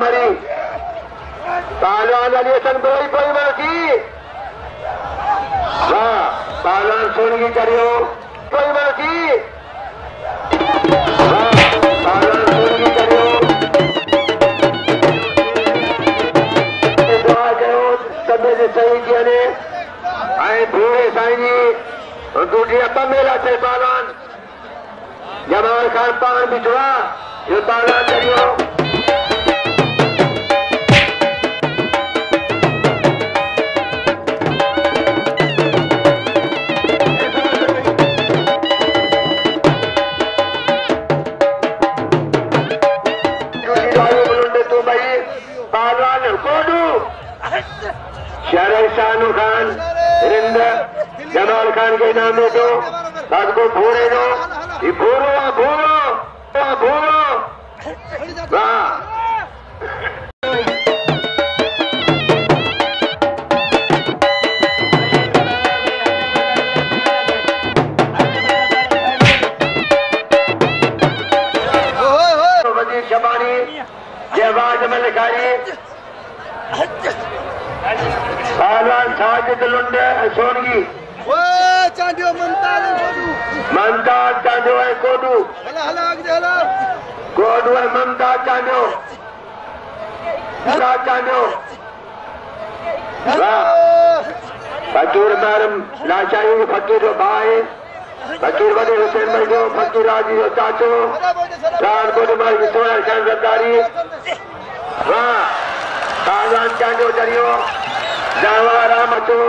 मरी पहलवान अली हसन बोई कोई मरकी वाह पहलवान सोनगी करियो कोई मरकी वाह पहलवान सोनगी करियो दुआ करो तबे से सही किया ने आए भूरे साईं जी और दूसरी अब्बा मेला से पहलवान जमाल खान पान बिछवा ये पहलवान करियो शाहरुख खान रिंद जमाल खान के नाम दे दो साथ को भूरे दो ये भूरो भूरो भूरो वाह वजीर शबानी जयबाज मलिकारी पहलवान साजिद लुंड सोनगी चांडियो ममताज चांडियो है कोडू कोडू है ममताज चांडियो चांडियो फकीर मैरम लाचाई फकीर भाई फकीर वली हुसैन भाई जो फकीर राजी जो चाचो रान कोडू मारी सोना खान सरदारी वाह पहलवान चांडियो चरियो जावारा मचो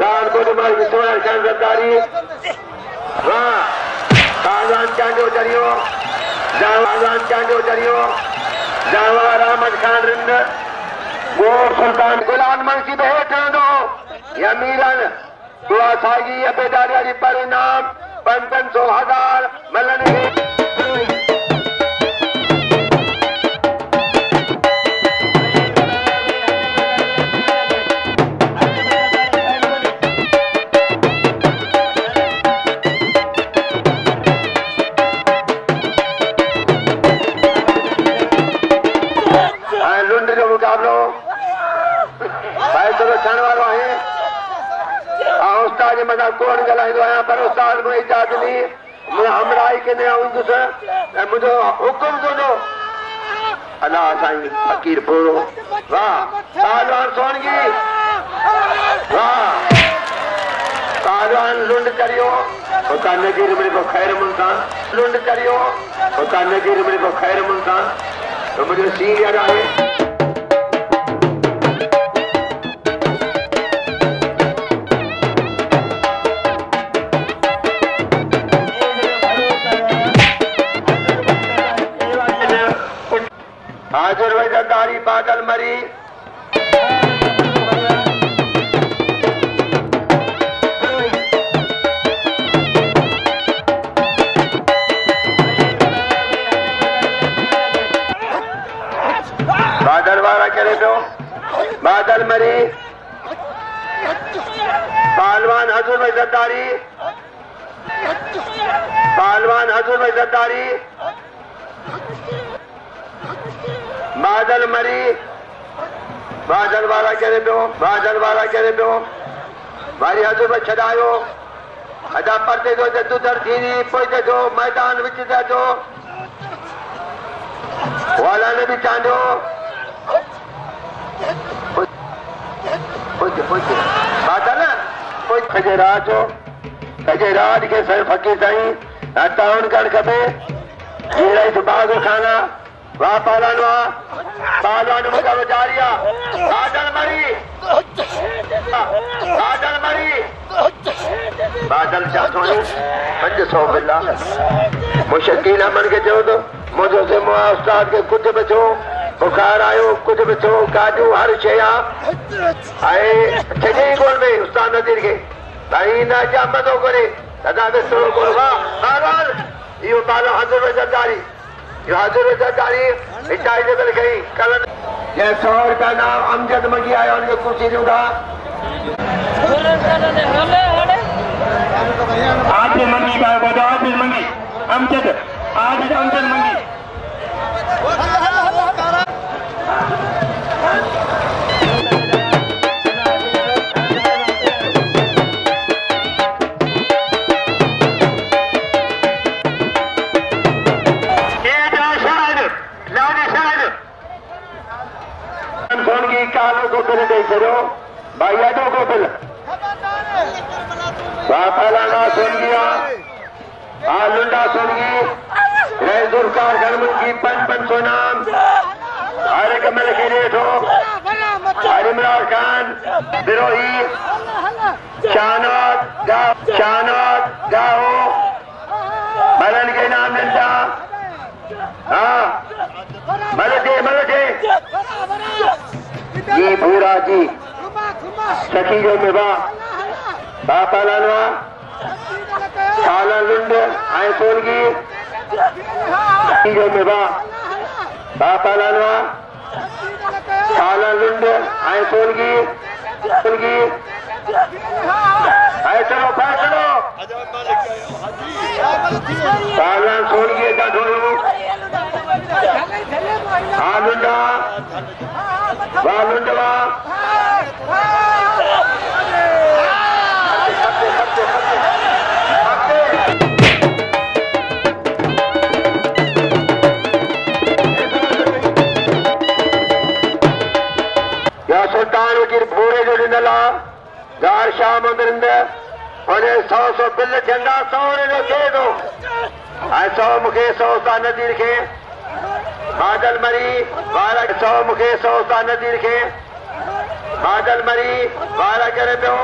रान को तुम्हारी सोना खान सरदारी वाह पहलवान चांडियो चरियो पहलवान चांडियो चरियो जावारा मच खान रिंद वो सुल्तान गुलाम मंसी बेट दो यमीरन दुआ सागी अबेदारी परिणाम 500,000 मलने मना कौन गलाईंदो आहियां पर उस्ताद को इजाज़त ॾी हमराही के न हूंदुसि ऐं मुंहिंजो हुकुम कोन्हो अलाह साईं फकीर पूरो वाह पहलवान सोनगी वाह पहलवान लुंड करियो उता नगीर में को खैर मुल्तान लुंड करियो उता नगीर में को खैर मुल्तान तो मुझे सीनियर आहे हाजिर वजदारी बादल मरी बादल वाला करे तो बादल मरी पहलवान हजूर वजदारी पहलवान हजूर वजदारी बादल मरी बादल वाला करे पियो बादल वाला करे पियो भारी हज़ूर में छॾायो अदा परते जो जदुदर थींदी पोइ जो मैदान विच जो वाला ने भी चांडियो बादल कजे रात के सर फकीर साईं ताउन करण खपे अहिड़ा बाग खाना वाह पहलवान मुझा विचारिया बादल मरी बादल चाहतो 500 बिल्ला मुशकील अमन के चो तो मुझो से मुआ उस्ताद के कुछ बचो बुखार आयो कुछ बचो काजू हर शे आए छजे गोल में उस्ताद नज़ीर के ताई ना जा मदो करे सदा के सो गोल वाह पहलवान यो बाला हजूर वजदारी यो हजूर वजदारी इजाजत गई कल ये शोर का नाम अमजद मंगी आया उनके कुर्सी दूंगा आज मंगी का बोलो आज मंगी अमजद आज अमजद मंगी लाने शायद सोनगी कालो को फिर दे छो भाई अडो को फिर पहला सोनगिया लुंडा सोनगी रेजुलकार गणमुन की 55 नाम हरे कमल की रेठो इमरान खान बिरोही शानात गाहो मलन के नाम मिलता हाँ मलटे जी पूरा जी सखी जो में बापा लालवा काला लुंड आए सोनगी सखी जो में बापा लालवा काला लुंड आए सोनगी आए चलो काला सोनगी का ढोलू लुंडा लुंडवा सुल्तान वकील भूरे जो ॾिनल गार शाह मंदिर उन 100 बिल झंडा 100 जो थिए थो ऐं 100 मूंखे 100 सां नज़ीर खे बादल मरी 100 मूंखे 100 सां नज़ीर खे बादल मरी 12 करे पियो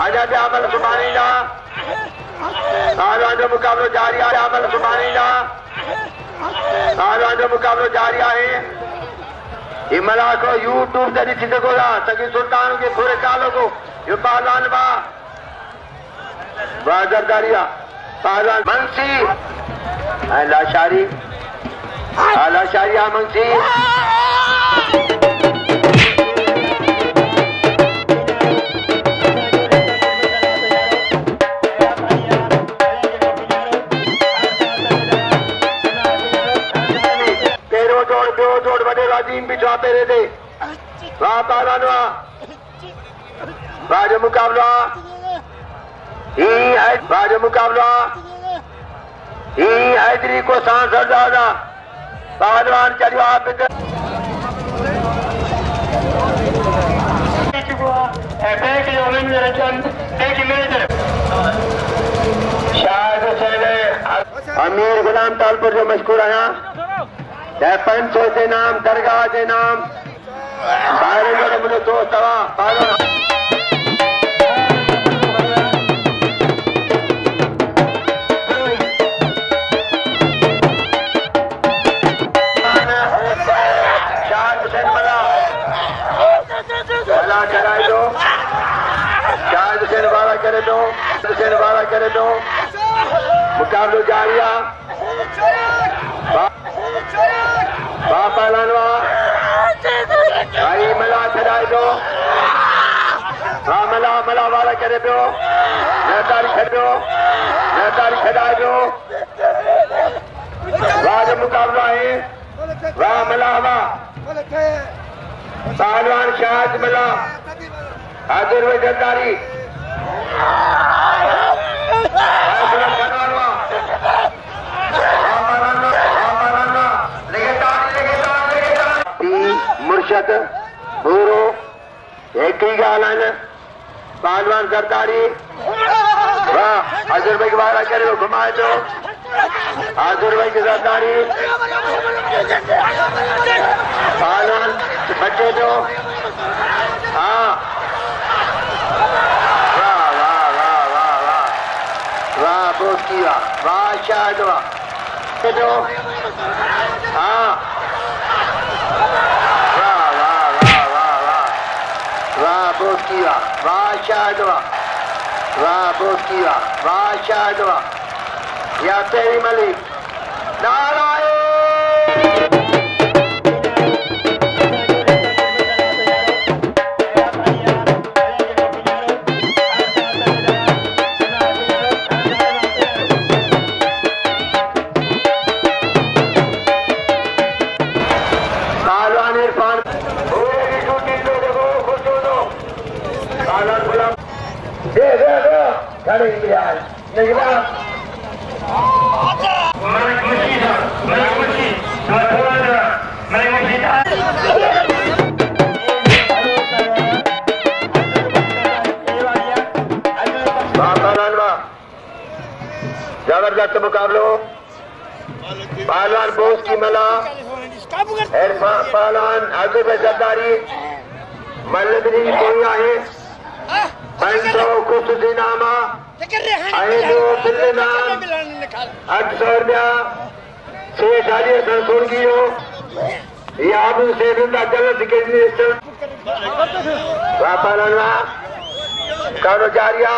अञा बि अमल सुभाणींदा जो मुक़ाबिलो जारी आहे अमल सुभाणींदा जो मुक़ाबिलो जारी आहे ये मला को यूट्यूब से ॾिसी सघो था सॻी सुल्तान के पूरे कालो को यो पालान जरदारी पालान मंसी लाशारी मंसी बिछा पेरे दे राज मुकाबला राज मुकाबला हैदरी को सांसद दादा पहलवान चलियो आप अमीर गुलाम तालपुर जो मशहूर आया 500 से नाम दरगाह से नाम मुझे दोस्त करे दो मुकाबलो जारिया बापा लानवा भाई मला छॾाए दो मला वाला करे पियो नेतारी छॾाए दो वाह मुकाबलो आहे वाह मला पहलवान शाहद मला हाजिर हुए जरदारी मुर्शद भूरो एक ही गाल पहलवान जरदारी वाह हाजिर भाई वाला करे घुमाए दो हाजिर भाई की जरदारी पहलवान बचे दो हाँ वाह बोकी वाह शायद वाह हाँ वाह बोकी वाह शायद वाह बोकी वाह शायद या तेरी मलिक नारायण नहीं जबरदस्त मुकाबलो पहलवान बोस की मला पहलवान आजूब जरदारी मल्लबरी कोई आहे पंचो खुशनामा 800 रुपया 6 सोन किलो ये आप से जल्द पहलवान कर्मचारिया